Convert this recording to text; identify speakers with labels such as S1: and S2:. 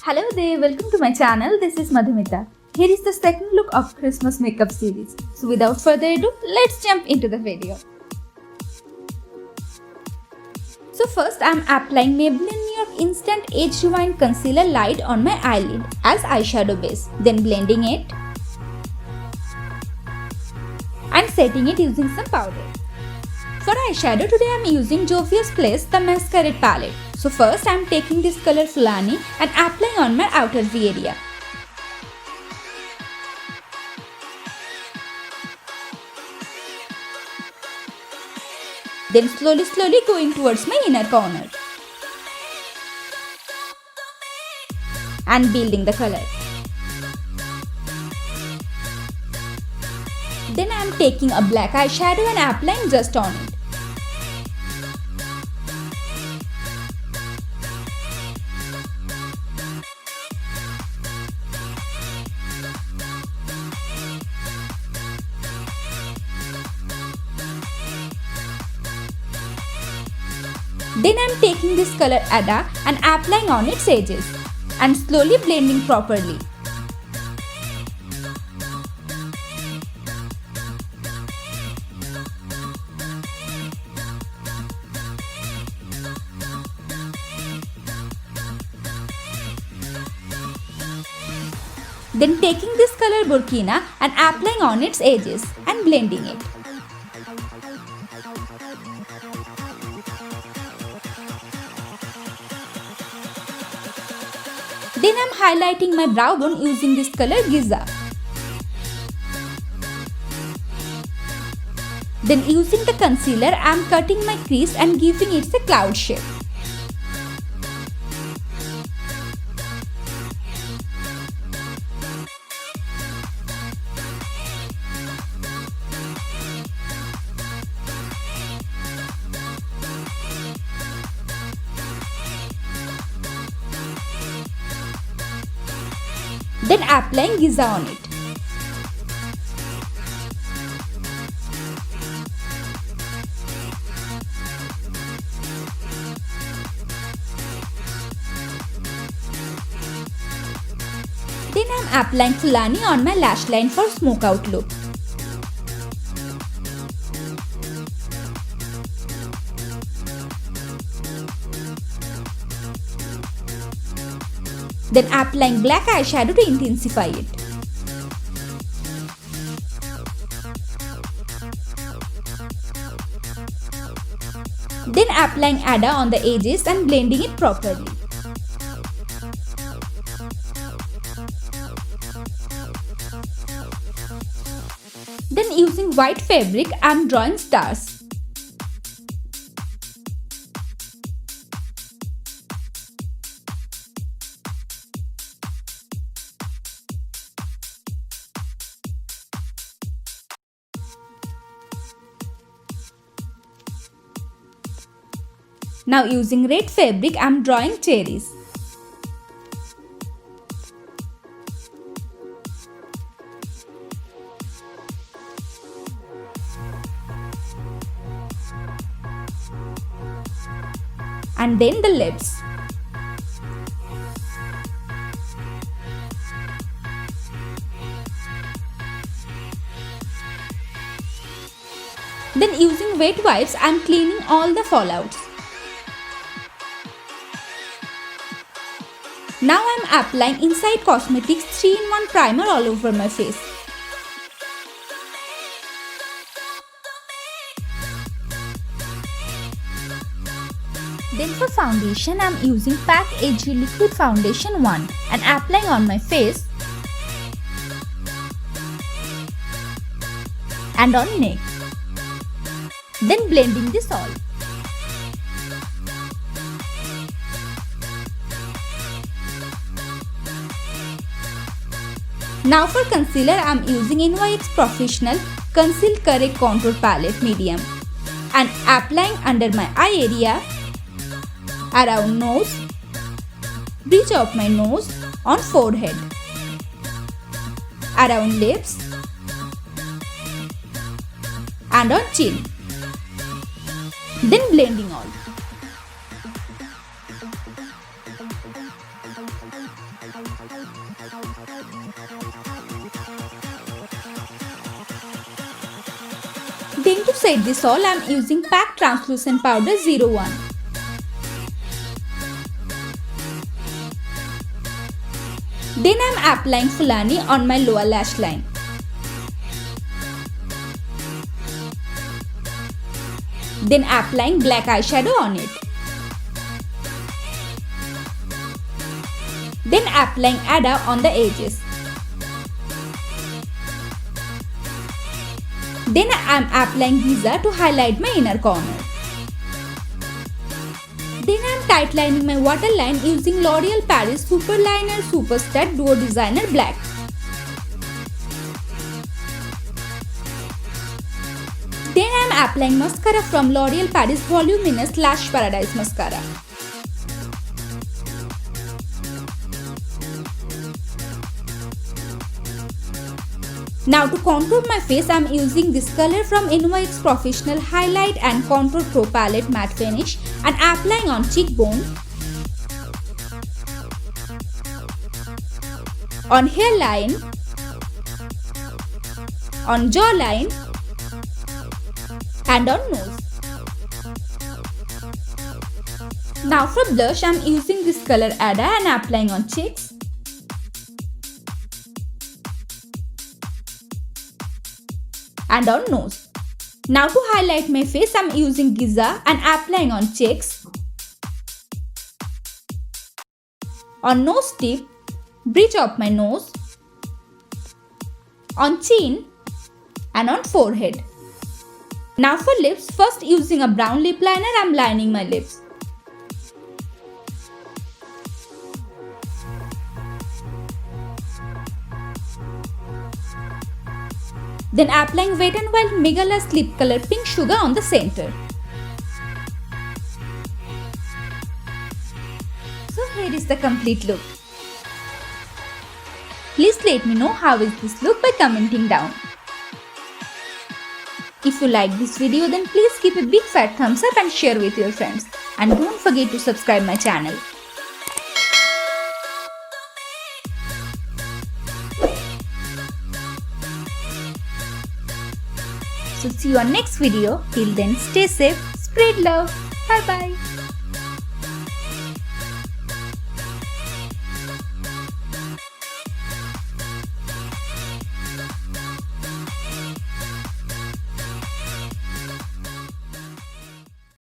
S1: Hello there, welcome to my channel. This is Madhumita. Here is the second look of Christmas makeup series. So without further ado, let's jump into the video. So first I am applying Maybelline New York Instant Age Rewind Concealer Light on my eyelid as eyeshadow base. Then blending it and setting it using some powder. For eyeshadow today I am using Jovius Place the Masquerade palette. So first I am taking this color Fulani and applying on my outer V area. Then slowly going towards my inner corner and building the color. Then I am taking a black eyeshadow and applying just on it. Then I am taking this color Ada and applying on its edges and slowly blending properly. Then taking this color Burkina and applying on its edges and blending it. Then I am highlighting my brow bone using this color Giza. Then using the concealer I am cutting my crease and giving it a cloud shape. Then applying Giza on it. Then I am applying Fulani on my lash line for smoke out look. Then applying black eyeshadow to intensify it. Then applying Ada on the edges and blending it properly. Then using white fabric I am drawing stars. Now using red fabric I am drawing cherries. And then the lips. Then using wet wipes I am cleaning all the fallouts. Now I am applying Inside Cosmetics 3-in-1 primer all over my face. Then for foundation I am using PAC AG Liquid Foundation 1 and applying on my face and on neck. Then blending this all. Now for concealer I am using NYX Professional Conceal Correct Contour Palette Medium and applying under my eye area, around nose, bridge of my nose, on forehead, around lips and on chin. Then blending all. Then to set this all, I am using PAC Translucent Powder 01. Then I am applying Fulani on my lower lash line. Then applying black eyeshadow on it. Then applying Ada on the edges. Then I am applying Giza to highlight my inner corner. Then I am tight lining my waterline using L'Oreal Paris Super Liner Super Stud Duo Designer Black. Then I am applying mascara from L'Oreal Paris Voluminous Lash Paradise Mascara. Now to contour my face, I am using this color from NYX Professional Highlight and Contour Pro Palette Matte Finish and applying on cheekbone, on hairline, on jawline and on nose. Now for blush, I am using this color Ada and applying on cheeks, and on nose. Now to highlight my face, I am using Giza and applying on cheeks, on nose tip, bridge of my nose, on chin and on forehead. Now for lips, first using a brown lip liner, I am lining my lips. Then applying Wet n Wild Mega Lush Lip Color Pink Sugar on the center. So here is the complete look. Please let me know how is this look by commenting down. If you like this video, then please give a big fat thumbs up and share with your friends. And don't forget to subscribe my channel. So see you on next video. Till then, stay safe, spread love. Bye bye.